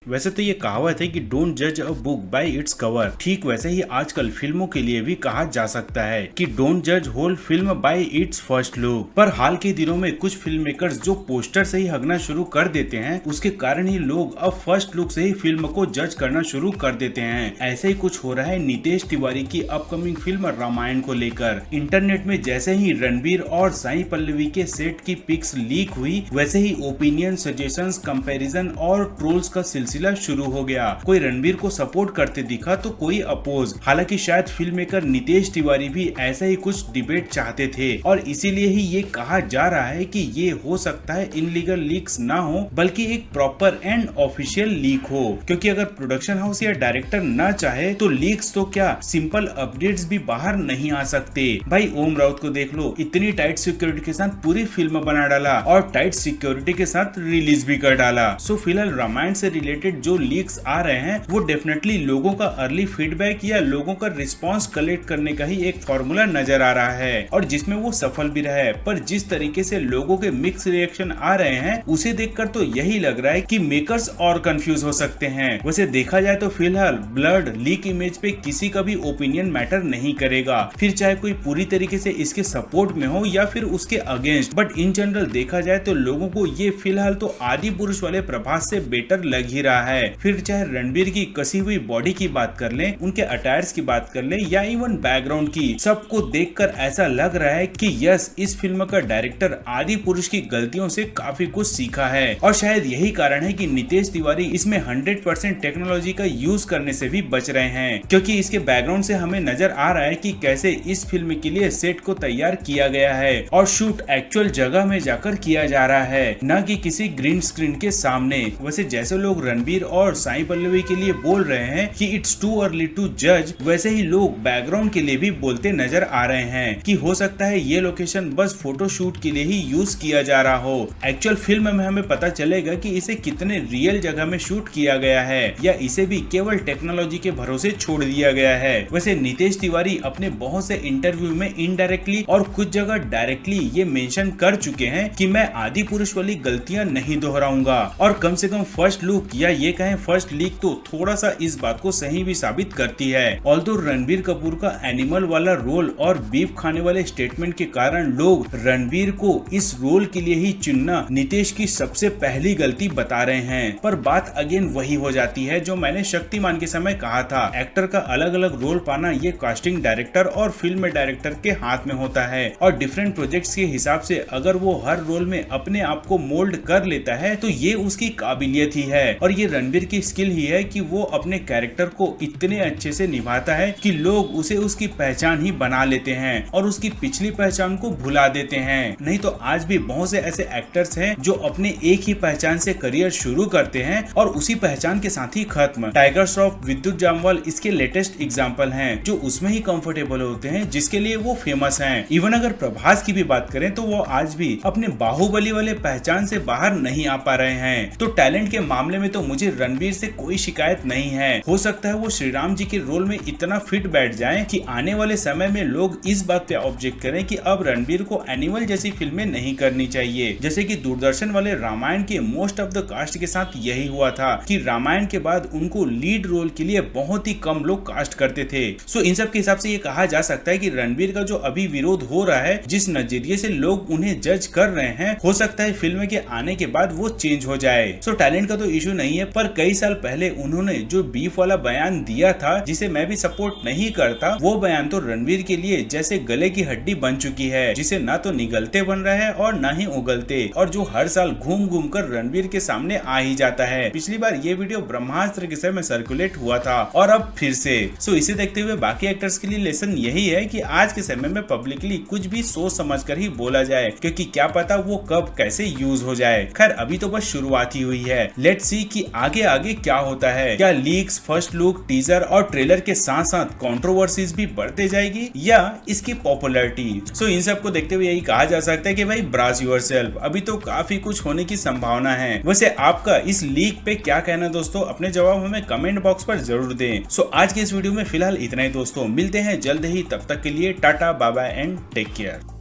वैसे तो ये कहावत है कि डोंट जज a book by its cover. ठीक वैसे ही आजकल फिल्मों के लिए भी कहा जा सकता है कि डोंट जज whole film by its first look. पर हाल के दिनों में कुछ फिल्म मेकर्स जो पोस्टर से ही हगना शुरू कर देते हैं, उसके कारण ही लोग अब फर्स्ट लुक से ही फिल्म को जज करना शुरू कर देते हैं। ऐसे ही कुछ हो रहा है नितेश तिवारी की अपकमिंग फिल्म रामायण को लेकर। इंटरनेट में जैसे ही रणबीर और साई पल्लवी के सेट की पिक्स लीक हुई, वैसे ही ओपिनियन, सजेशंस, कंपैरिजन और ट्रोल्स का सिलसिला शुरू हो गया। कोई रणबीर को सपोर्ट करते दिखा तो कोई अपोज। हालांकि शायद फिल्म मेकर नितेश तिवारी भी ऐसा ही कुछ डिबेट चाहते थे और इसीलिए ही ये कहा जा रहा है कि ये हो सकता है इनलीगल लीक्स ना हो, बल्कि एक प्रॉपर एंड ऑफिशियल लीक हो। क्योंकि अगर प्रोडक्शन हाउस या डायरेक्टर ना चाहे तो लीक्स तो क्या, सिंपल अपडेट्स भी बाहर नहीं आ सकते। भाई ओम राउत को देख लो, इतनी टाइट सिक्योरिटी के साथ पूरी फिल्म बना डाला और टाइट सिक्योरिटी के साथ रिलीज भी कर डाला। सो फिलहाल रामायण से रिलेटेड जो लीक्स आ रहे हैं वो डेफिनेटली लोगों का अर्ली फीडबैक या लोगों का रिस्पांस कलेक्ट करने का ही एक फॉर्मूला नजर आ रहा है और जिसमें वो सफल भी रहा है। पर जिस तरीके से लोगों के मिक्स रिएक्शन आ रहे हैं उसे देखकर तो यही लग रहा है कि मेकर्स और कंफ्यूज हो सकते हैं। वैसे देखा जाए तो फिलहाल ब्लड लीक इमेज पे किसी का भी ओपिनियन मैटर नहीं करेगा, फिर चाहे कोई पूरी तरीके से इसके सपोर्ट में हो या फिर उसके अगेंस्ट। बट इन जनरल देखा जाए तो लोगों को ये फिलहाल तो आदि पुरुष वाले प्रभास से बेटर लग ही रहा है। फिर चाहे रणबीर की कसी हुई बॉडी की बात कर लें, उनके अटायर्स की बात कर लें या इवन बैकग्राउंड की, सबको देखकर ऐसा लग रहा है कि यस, इस फिल्म का डायरेक्टर आदि पुरुष की गलतियों से काफी कुछ सीखा है और शायद यही कारण है कि नितेश तिवारी इसमें 100% टेक्नोलॉजी का यूज करने से भी बच रहे हैं। क्योंकि इसके बैकग्राउंड से हमें नजर आ रहा है कि कैसे इस फिल्म के लिए सेट को तैयार किया गया है और शूट एक्चुअल जगह में जाकर किया जा रहा है, न कि किसी ग्रीन स्क्रीन के सामने। वैसे जैसे लोग रणबीर और साई पल्लवी के लिए बोल रहे हैं कि इट्स टू अर्ली टू जज, वैसे ही लोग बैकग्राउंड के लिए भी बोलते नजर आ रहे हैं कि हो सकता है ये लोकेशन बस फोटो शूट के लिए ही यूज किया जा रहा हो। एक्चुअल फिल्म में हमें पता चलेगा कि इसे कितने रियल जगह में शूट किया गया है या इसे भी केवल टेक्नोलॉजी के भरोसे छोड़ दिया गया है। वैसे नितेश तिवारी अपने बहुत से इंटरव्यू में इनडायरेक्टली और कुछ जगह डायरेक्टली ये मेंशन कर चुके हैं कि मैं आदि पुरुष वाली गलतियां नहीं दोहराऊंगा और कम से कम फर्स्ट लुक या ये कहें फर्स्ट लीक तो थोड़ा सा इस बात को सही भी साबित करती है। ऑल्दो रणबीर कपूर का एनिमल वाला रोल और बीफ खाने वाले स्टेटमेंट के कारण लोग रणबीर को इस रोल के लिए ही चुनना नितेश की सबसे पहली गलती बता रहे हैं। पर बात अगेन वही हो जाती है जो मैंने शक्तिमान के समय कहा था, एक्टर का अलग अलग रोल पाना ये कास्टिंग डायरेक्टर और फिल्म डायरेक्टर के हाथ में होता है और डिफरेंट प्रोजेक्ट्स के हिसाब से अगर वो हर रोल में अपने आप को मोल्ड कर लेता है तो ये उसकी काबिलियत ही है और ये रणबीर की स्किल ही है कि वो अपने कैरेक्टर को इतने अच्छे से निभाता है कि लोग उसे उसकी पहचान ही बना लेते हैं और उसकी पिछली पहचान को भुला देते हैं। नहीं तो आज भी बहुत से ऐसे एक्टर्स हैं जो अपने एक ही पहचान से करियर शुरू करते हैं और उसी पहचान के साथ ही खत्म। टाइगर श्रॉफ, विद्युत जामवाल इसके लेटेस्ट एग्जाम्पल हैं जो उसमें ही कंफर्टेबल होते हैं जिसके लिए वो फेमस हैं। इवन अगर प्रभास की भी बात करें तो वो आज भी अपने बाहुबली वाले पहचान से बाहर नहीं आ पा रहे हैं। तो टैलेंट के मामले में तो मुझे रणबीर से कोई शिकायत नहीं है। हो सकता है वो श्री राम जी के रोल में इतना फिट बैठ जाएं कि आने वाले समय में लोग इस बात पे ऑब्जेक्ट करें कि अब रणबीर को एनिमल जैसी फिल्में नहीं करनी चाहिए। जैसे कि दूरदर्शन वाले रामायण के मोस्ट ऑफ द कास्ट के साथ यही हुआ था कि रामायण के बाद उनको लीड रोल के लिए बहुत ही कम लोग कास्ट करते थे। सो इन सब के हिसाब से ये कहा जा सकता है कि रणबीर का जो अभी विरोध हो रहा है, जिस नजरिए से लोग उन्हें जज कर रहे हैं, हो सकता है फिल्म के आने के बाद वो चेंज हो जाए। सो टैलेंट का तो इशू नहीं है, पर कई साल पहले उन्होंने जो बीफ वाला बयान दिया था जिसे मैं भी सपोर्ट नहीं करता, वो बयान तो रणबीर के लिए जैसे गले की हड्डी बन चुकी है, जिसे ना तो निगलते बन रहा है और ना ही उगलते, और जो हर साल घूम घूम कर रणबीर के सामने आ ही जाता है। पिछली बार ये वीडियो ब्रह्मास्त्र के समय में सर्कुलेट हुआ था और अब फिर से। सो इसे देखते हुए बाकी एक्टर्स के लिए लेसन यही है कि आज के समय में पब्लिकली कुछ भी सोच समझ कर ही बोला जाए, क्योंकि क्या पता वो कब कैसे यूज हो जाए। खैर अभी तो बस शुरुआत ही हुई है। लेट्स सी कि आगे आगे क्या होता है। क्या लीक्स, फर्स्ट लुक, टीजर और ट्रेलर के साथ साथ कंट्रोवर्सीज भी बढ़ते जाएगी या इसकी पॉपुलैरिटी। सो इन सब को देखते हुए यही कहा जा सकता है कि भाई ब्रास योरसेल्फ, अभी तो काफी कुछ होने की संभावना है। वैसे आपका इस लीक पे क्या कहना दोस्तों, अपने जवाब हमें कमेंट बॉक्स पर जरूर दें। सो आज के इस वीडियो में फिलहाल इतना ही दोस्तों, मिलते हैं जल्द ही, तब तक के लिए tata bye bye and take care.